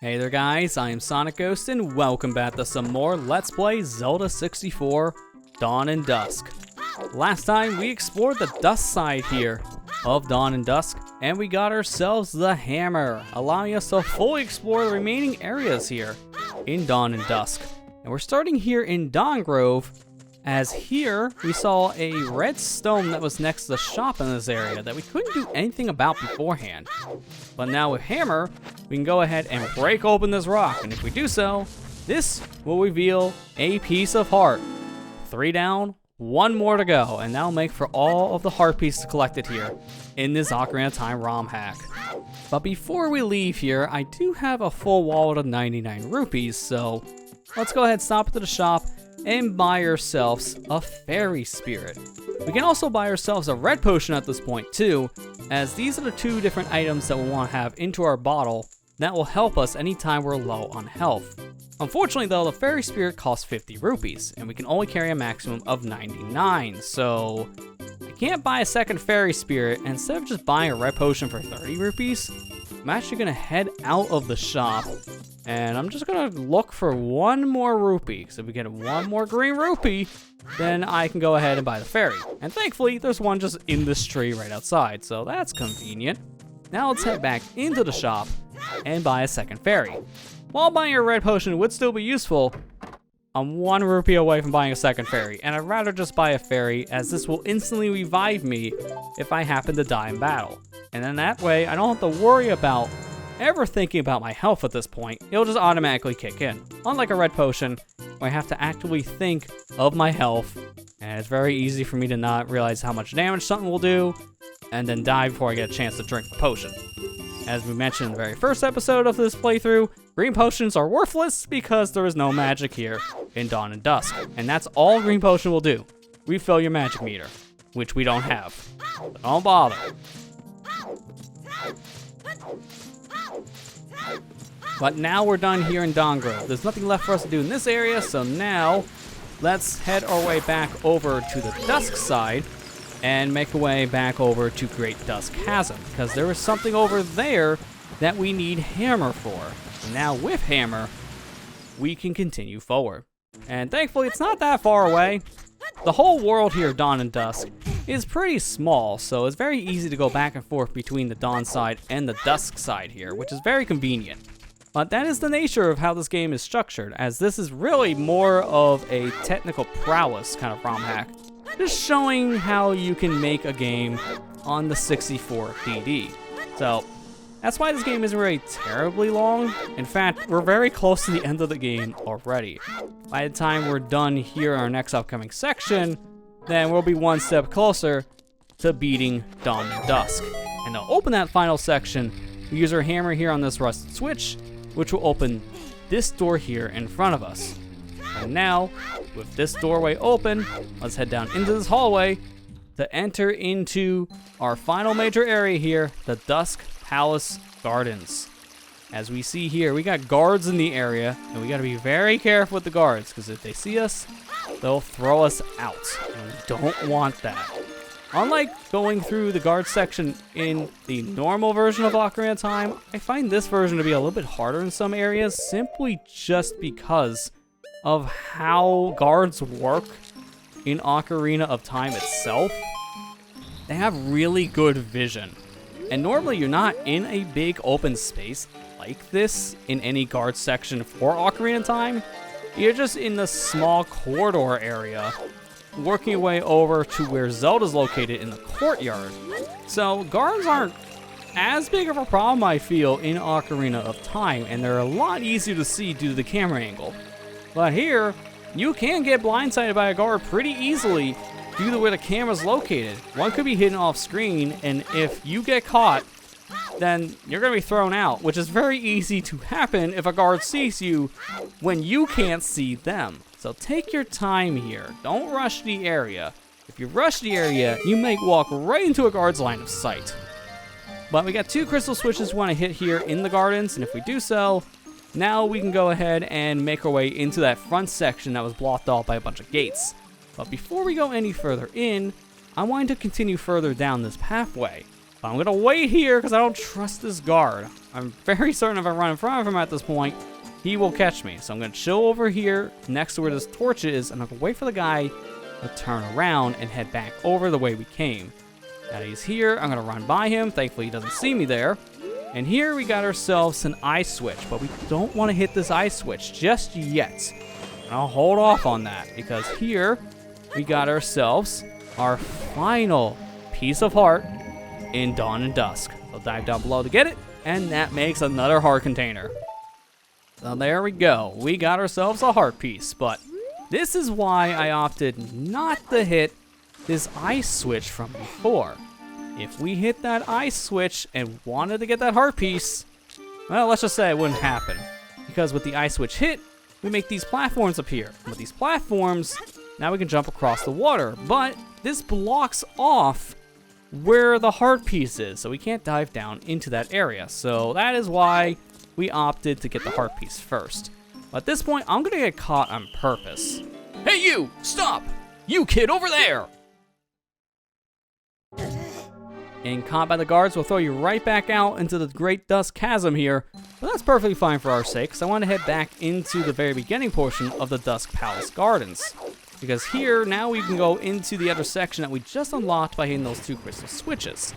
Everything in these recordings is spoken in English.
Hey there guys, I am SonicGhost and welcome back to some more Let's Play Zelda 64 Dawn Dusk. Last time we explored the dust side here of Dawn Dusk and we got ourselves the hammer, allowing us to fully explore the remaining areas here in Dawn Dusk. And we're starting here in Dawn Grove, as here we saw a red stone that was next to the shop in this area that we couldn't do anything about beforehand. But now with hammer, we can go ahead and break open this rock, and if we do so, this will reveal a piece of heart. 3 down, 1 more to go, and that'll make for all of the heart pieces collected here in this Ocarina of Time ROM hack. But before we leave here, I do have a full wallet of 99 rupees, so let's go ahead and stop at the shop and buy ourselves a fairy spirit. We can also buy ourselves a red potion at this point too, as these are the 2 different items that we'll want to have into our bottle that will help us anytime we're low on health. Unfortunately though, the fairy spirit costs 50 rupees, and we can only carry a maximum of 99, so I can't buy a second fairy spirit, and instead of just buying a red potion for 30 rupees, I'm actually going to head out of the shop, and I'm just going to look for 1 more rupee. So if we get 1 more green rupee, then I can go ahead and buy the fairy. And thankfully, there's one just in this tree right outside, so that's convenient. Now let's head back into the shop and buy a second fairy. While buying a red potion would still be useful, I'm 1 rupee away from buying a second fairy, and I'd rather just buy a fairy, as this will instantly revive me if I happen to die in battle. And then that way, I don't have to worry about ever thinking about my health at this point. It'll just automatically kick in. Unlike a red potion, where I have to actively think of my health, and it's very easy for me to not realize how much damage something will do, and then die before I get a chance to drink the potion. As we mentioned in the very first episode of this playthrough, green potions are worthless because there is no magic here in Dawn Dusk. And that's all green potion will do. Refill your magic meter, which we don't have. So don't bother. But now we're done here in Dawn Grove. There's nothing left for us to do in this area, so now let's head our way back over to the Dusk side and make our way back over to Great Dusk Chasm, because there is something over there that we need hammer for. And now with hammer, we can continue forward. And thankfully, it's not that far away. The whole world here of Dawn Dusk is pretty small, so it's very easy to go back and forth between the Dawn side and the Dusk side here, which is very convenient. But that is the nature of how this game is structured, as this is really more of a technical prowess kind of ROM hack, just showing how you can make a game on the 64 DD. So that's why this game isn't really terribly long. In fact, we're very close to the end of the game already. By the time we're done here in our next upcoming section, then we'll be 1 step closer to beating Dawn Dusk. And to open that final section, we use our hammer here on this rusted switch, which will open this door here in front of us. And now, with this doorway open, let's head down into this hallway to enter into our final major area here, the Dusk Palace Gardens. As we see here, we got guards in the area, and we gotta be very careful with the guards, because if they see us, they'll throw us out, and we don't want that. Unlike going through the guard section in the normal version of Ocarina of Time, I find this version to be a little bit harder in some areas, simply just because of how guards work in Ocarina of Time itself. They have really good vision. And normally you're not in a big open space like this in any guard section for Ocarina of Time. You're just in the small corridor area, working your way over to where Zelda's located in the courtyard. So guards aren't as big of a problem, I feel, in Ocarina of Time, and they're a lot easier to see due to the camera angle. But here, you can get blindsided by a guard pretty easily due to where the camera's located. One could be hidden off screen, and if you get caught, then you're going to be thrown out, which is very easy to happen if a guard sees you when you can't see them. So take your time here. Don't rush the area. If you rush the area, you may walk right into a guard's line of sight. But we got 2 crystal switches we want to hit here in the gardens, and if we do so, now we can go ahead and make our way into that front section that was blocked off by a bunch of gates. But before we go any further in, I wanted to continue further down this pathway. But I'm gonna wait here because I don't trust this guard. I'm very certain if I run in front of him at this point, he will catch me. So I'm gonna chill over here next to where this torch is, and I'm gonna wait for the guy to turn around and head back over the way we came. Now he's here, I'm gonna run by him. Thankfully he doesn't see me there. And here we got ourselves an ice switch, but we don't want to hit this ice switch just yet. And I'll hold off on that because here we got ourselves our final piece of heart in Dawn and Dusk. So dive down below to get it, and that makes another heart container. So there we go. We got ourselves a heart piece, but this is why I opted not to hit this ice switch from before. If we hit that ice switch and wanted to get that heart piece, well, let's just say it wouldn't happen. Because with the ice switch hit, we make these platforms appear. With these platforms, now we can jump across the water. But this blocks off where the heart piece is, so we can't dive down into that area. So that is why we opted to get the heart piece first. But at this point, I'm gonna get caught on purpose. Hey you, stop! You kid over there! And caught by the guards will throw you right back out into the Great Dusk Chasm here. But that's perfectly fine for our sake, because I want to head back into the very beginning portion of the Dusk Palace Gardens. Because here, now we can go into the other section that we just unlocked by hitting those 2 crystal switches.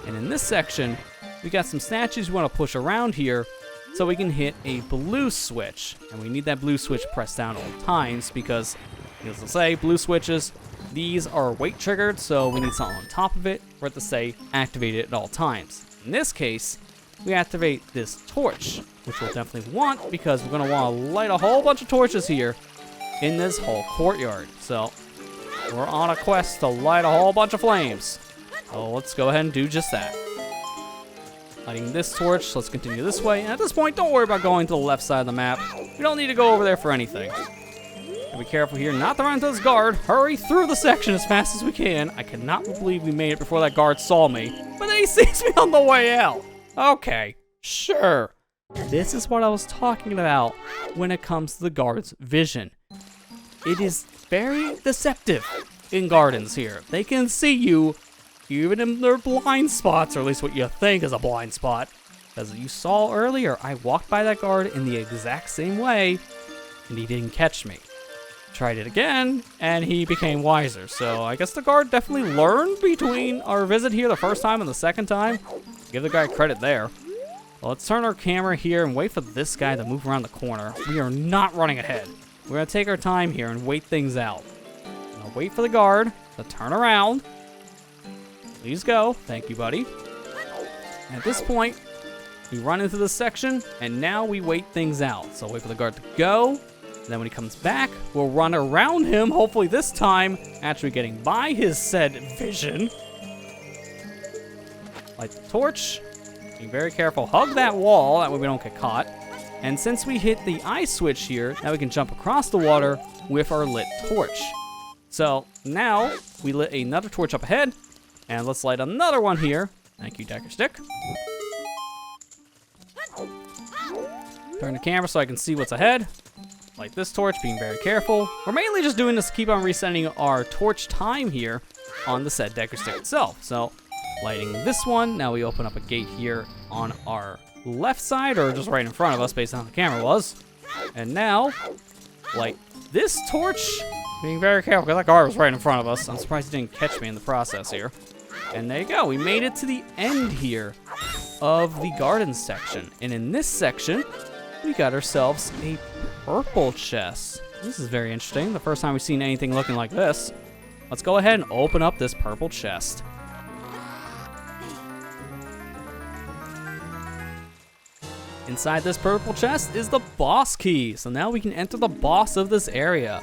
And in this section, we got some statues we want to push around here, so we can hit a blue switch. And we need that blue switch pressed down at all times, because, as I say, blue switches, these are weight triggered, so we need something on top of it for it to say activated at all times. In this case, we activate this torch, which we'll definitely want because we're going to want to light a whole bunch of torches here in this whole courtyard. So we're on a quest to light a whole bunch of flames. So let's go ahead and do just that. Lighting this torch, let's continue this way. And at this point, don't worry about going to the left side of the map. We don't need to go over there for anything. Be careful here not to run into this guard. Hurry through the section as fast as we can. I cannot believe we made it before that guard saw me. But then he sees me on the way out. Okay, sure. This is what I was talking about when it comes to the guard's vision. It is very deceptive in gardens here. They can see you even in their blind spots, or at least what you think is a blind spot. As you saw earlier, I walked by that guard in the exact same way, and he didn't catch me. Tried it again, and he became wiser. So I guess the guard definitely learned between our visit here the first time and the second time. Give the guy credit there. Well, let's turn our camera here and wait for this guy to move around the corner. We are not running ahead. We're going to take our time here and wait things out. Now wait for the guard to turn around. Please go. Thank you, buddy. And at this point, we run into this section, and now we wait things out. So wait for the guard to go. And then when he comes back, we'll run around him, hopefully this time actually getting by his said vision. Light the torch. Be very careful. Hug that wall, that way we don't get caught. And since we hit the ice switch here, now we can jump across the water with our lit torch. So now we lit another torch up ahead, and let's light another one here. Thank you, Decker Stick. Turn the camera so I can see what's ahead. Light this torch, being very careful. We're mainly just doing this to keep on resetting our torch time here on the said Decker Stick itself. So, lighting this one. Now we open up a gate here on our left side, or just right in front of us based on how the camera was. And now, light this torch, being very careful because that guard was right in front of us. I'm surprised he didn't catch me in the process here. And there you go. We made it to the end here of the garden section. And in this section, we got ourselves a purple chest. This is very interesting. The first time we've seen anything looking like this. Let's go ahead and open up this purple chest. Inside this purple chest is the boss key. So now we can enter the boss of this area.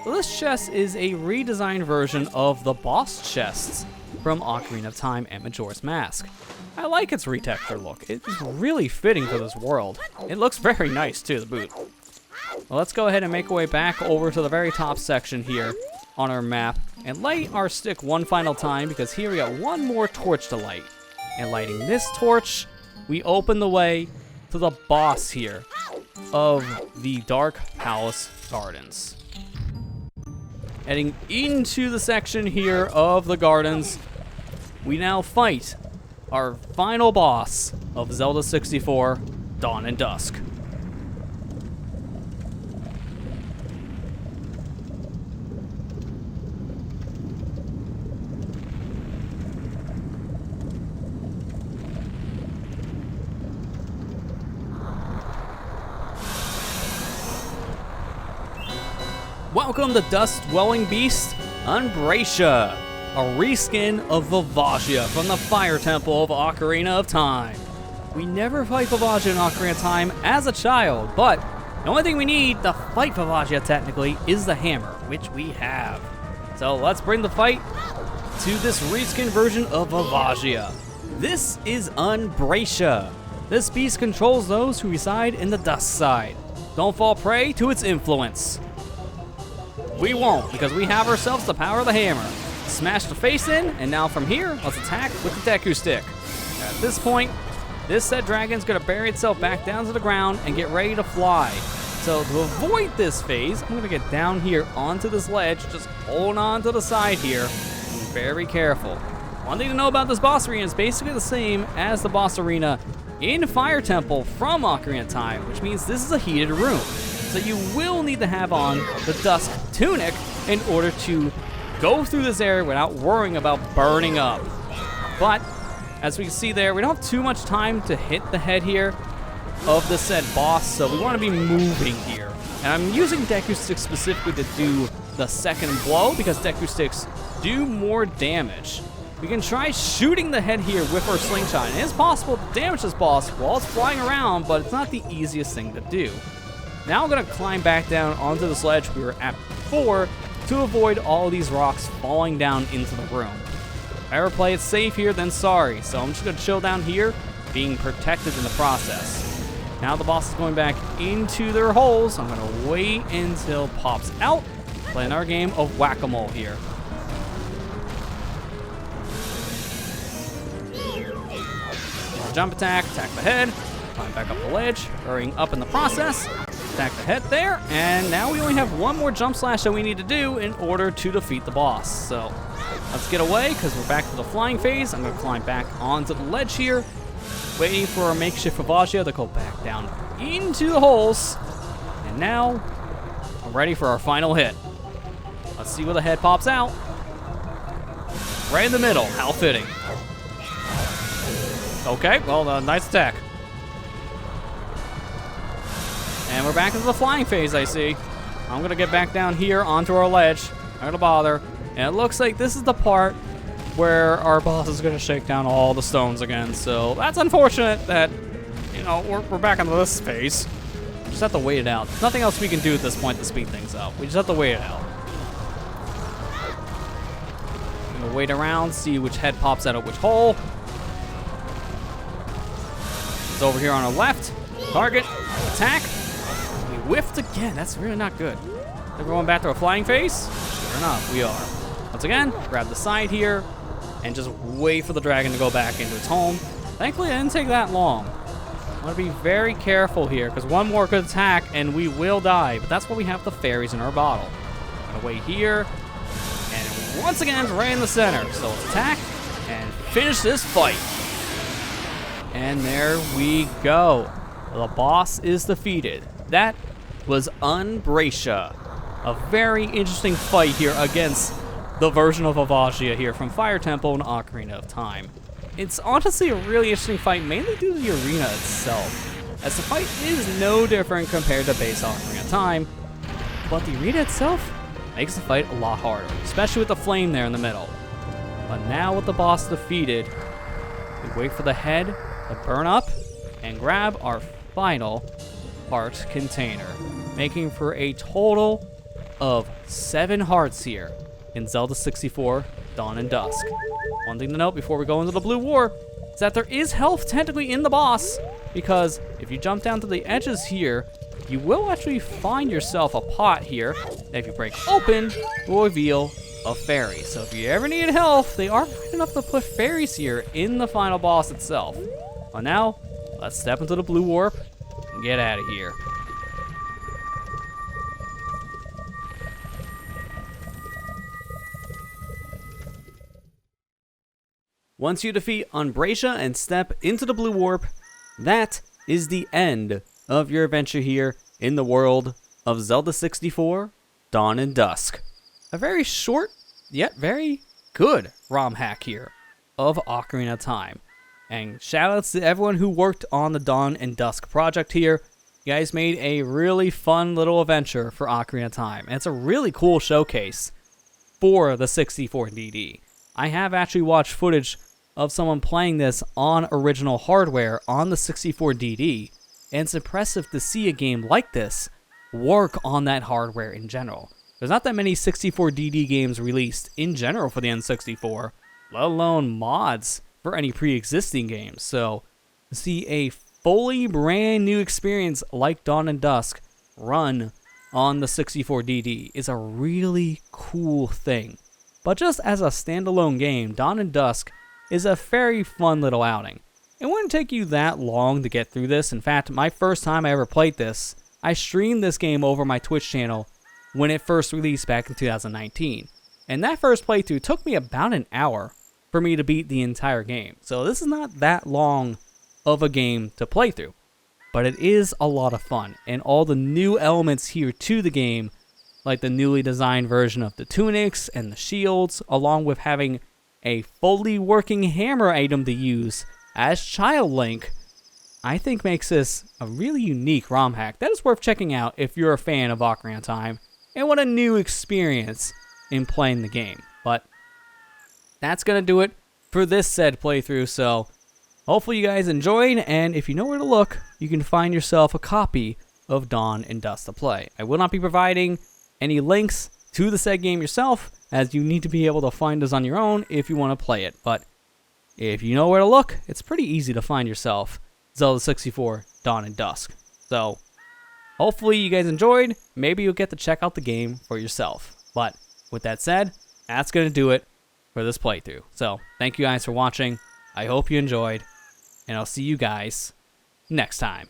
So this chest is a redesigned version of the boss chests from Ocarina of Time and Majora's Mask. I like its retexture look. It's really fitting for this world. It looks very nice too, the boot. Well, let's go ahead and make our way back over to the very top section here on our map and light our stick one final time, because here we got one more torch to light. And lighting this torch, we open the way to the boss here of the Dark Palace Gardens. Heading into the section here of the gardens, we now fight our final boss of Zelda 64, Dawn and Dusk. Welcome to Dusk-Dwelling Beast, Umbratia, a reskin of Vavagia from the Fire Temple of Ocarina of Time. We never fight Vavagia in Ocarina of Time as a child, but the only thing we need to fight Vavagia technically is the hammer, which we have. So let's bring the fight to this reskin version of Vavagia. This is Umbratia. This beast controls those who reside in the Dusk side. Don't fall prey to its influence. We won't, because we have ourselves the power of the hammer. Smash the face in, and now from here, let's attack with the Deku Stick. At this point, this said dragon's gonna bury itself back down to the ground and get ready to fly. So to avoid this phase, I'm gonna get down here onto this ledge, just hold on to the side here, and be very careful. One thing to know about this boss arena is basically the same as the boss arena in Fire Temple from Ocarina of Time, which means this is a heated room. So you will need to have on the Dusk Tunic in order to go through this area without worrying about burning up. But, as we can see there, we don't have too much time to hit the head here of the said boss, so we want to be moving here. And I'm using Deku Sticks specifically to do the second blow, because Deku Sticks do more damage. We can try shooting the head here with our slingshot, and it's possible to damage this boss while it's flying around, but it's not the easiest thing to do. Now I'm going to climb back down onto this ledge we were at before to avoid all of these rocks falling down into the room. If I ever play it safe here, then sorry. So I'm just going to chill down here, being protected in the process. Now the boss is going back into their holes. I'm going to wait until it pops out, playing our game of whack-a-mole here. Jump attack the head, climb back up the ledge, hurrying up in the process. Attack the head there, and now we only have one more jump slash that we need to do in order to defeat the boss. So let's get away, because we're back to the flying phase. I'm going to climb back onto the ledge here, waiting for our makeshift Vavagia to go back down into the holes. And now I'm ready for our final hit. Let's see where the head pops out. Right in the middle. How fitting. Okay, well, nice attack. And we're back into the flying phase, I see. I'm going to get back down here onto our ledge. Not going to bother. And it looks like this is the part where our boss is going to shake down all the stones again. So that's unfortunate that, you know, we're back into this phase. Just have to wait it out. There's nothing else we can do at this point to speed things up. We just have to wait it out. I'm going to wait around, see which head pops out of which hole. It's over here on our left. Target. Attack. We whiffed again. That's really not good. We're going back to a flying phase? Sure enough, we are. Once again, grab the side here and just wait for the dragon to go back into its home. Thankfully, it didn't take that long. I want to be very careful here, because one more good attack and we will die. But that's why we have the fairies in our bottle. I'm going to wait here. And once again, it's right in the center. So let's attack and finish this fight. And there we go. The boss is defeated. That was Umbratia. A very interesting fight here against the version of Vavagia here from Fire Temple and Ocarina of Time. It's honestly a really interesting fight, mainly due to the arena itself, as the fight is no different compared to base Ocarina of Time, but the arena itself makes the fight a lot harder, especially with the flame there in the middle. But now with the boss defeated, we wait for the head to burn up and grab our final heart container, making for a total of 7 hearts here in Zelda 64 Dawn and Dusk. One thing to note before we go into the blue war is that there is health technically in the boss, because if you jump down to the edges here, you will actually find yourself a pot here that if you break open will reveal a fairy. So if you ever need health, they are kind enough to put fairies here in the final boss itself. Well, now let's step into the blue warp and get out of here. Once you defeat Umbratia and step into the blue warp, that is the end of your adventure here in the world of Zelda 64, Dawn and Dusk. A very short, yet very good ROM hack here of Ocarina of Time. And shoutouts to everyone who worked on the Dawn and Dusk project here. You guys made a really fun little adventure for Ocarina of Time. And it's a really cool showcase for the 64DD. I have actually watched footage of someone playing this on original hardware on the 64DD. And it's impressive to see a game like this work on that hardware in general. There's not that many 64DD games released in general for the N64, let alone mods for any pre-existing games. So to see a fully brand new experience like Dawn and Dusk run on the 64DD is a really cool thing. But just as a standalone game, Dawn and Dusk is a very fun little outing. It wouldn't take you that long to get through this. In fact, my first time I ever played this, I streamed this game over my Twitch channel when it first released back in 2019. And that first playthrough took me about an hour for me to beat the entire game. So this is not that long of a game to play through. But it is a lot of fun. And all the new elements here to the game, like the newly designed version of the tunics and the shields, along with having a fully working hammer item to use as Child Link, I think makes this a really unique ROM hack that is worth checking out if you're a fan of Ocarina of Time and want a new experience in playing the game. But that's going to do it for this said playthrough, so hopefully you guys enjoyed, and if you know where to look, you can find yourself a copy of Dawn and Dusk to play. I will not be providing any links to the said game yourself, as you need to be able to find us on your own if you want to play it. But if you know where to look, it's pretty easy to find yourself Zelda 64, Dawn and Dusk. So hopefully you guys enjoyed. Maybe you'll get to check out the game for yourself. But with that said, that's going to do it for this playthrough. So thank you guys for watching. I hope you enjoyed, and I'll see you guys next time.